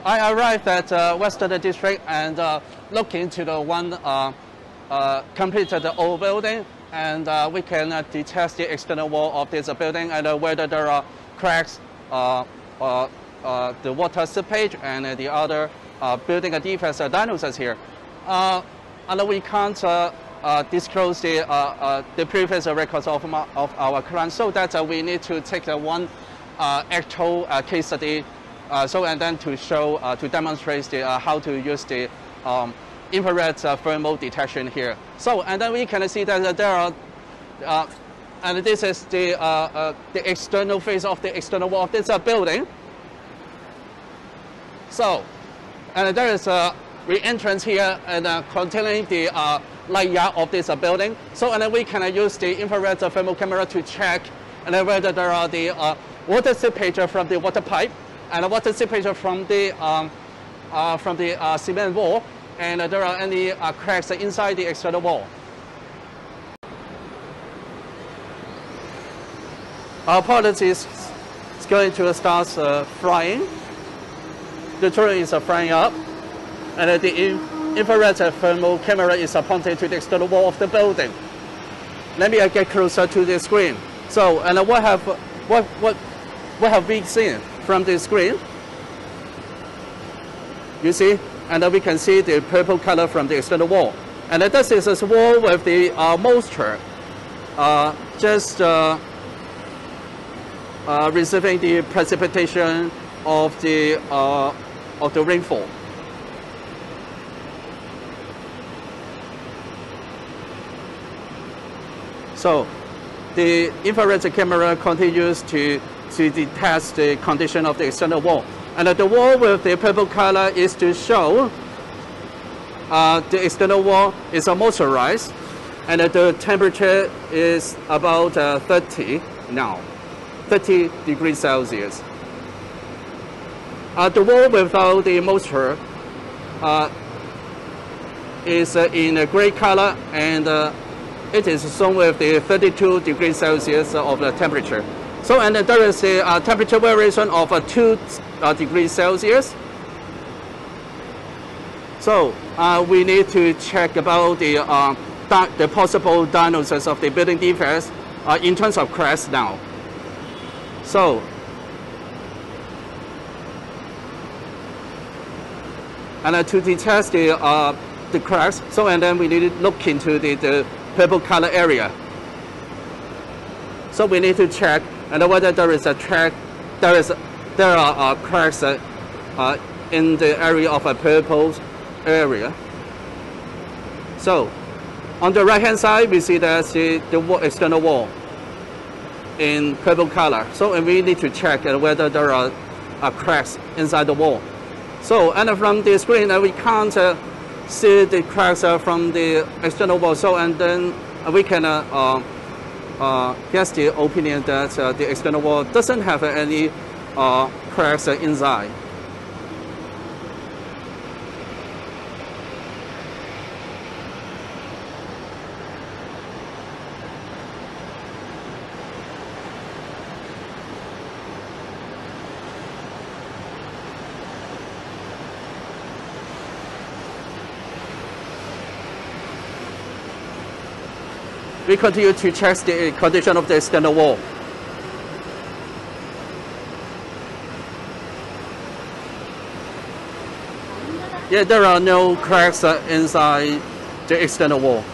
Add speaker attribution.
Speaker 1: I arrived at Western District and looked into the one completed the old building, and we can detect the external wall of this building and whether there are cracks, the water seepage, and the other building defects diagnosis here. And we can't disclose the previous records of our client, so that we need to take the one actual case study, and then to show, to demonstrate how to use the infrared thermal detection here. So, and then we can see that there are, and this is the external face of the external wall of this building. So, and there is a re-entrance here and containing the light yard of this building. So, and then we can use the infrared thermal camera to check and whether there are the water seepage from the water pipe and water seepage from the cement wall, and there are any cracks inside the external wall. Our pilot is going to start flying. The drone is flying up, and the infrared thermal camera is pointed to the external wall of the building. Let me get closer to the screen. So, and what have we seen from the screen? You see, and we can see the purple color from the external wall. And this is a wall with the moisture just receiving the precipitation of the rainfall. So the infrared camera continues to detect the condition of the external wall. And the wall with the purple color is to show the external wall is moisturized, and the temperature is about 30 now, 30 degrees Celsius. The wall without the moisture is in a gray color, and it is shown with the 32 degrees Celsius of the temperature. So, and there is a temperature variation of 2 degrees Celsius. So, we need to check about the possible diagnosis of the building defects in terms of cracks now. So, and to detect the cracks, so and then we need to look into the purple color area. So we need to check and whether there is a track, there are cracks in the area of a purple area. So on the right hand side, we see there's the external wall in purple color. So we need to check whether there are cracks inside the wall. So, and from the screen, we can't see the cracks from the external wall. So, and then we can guess the opinion that the external wall doesn't have any cracks inside. We continue to check the condition of the external wall. Yeah, there are no cracks inside the external wall.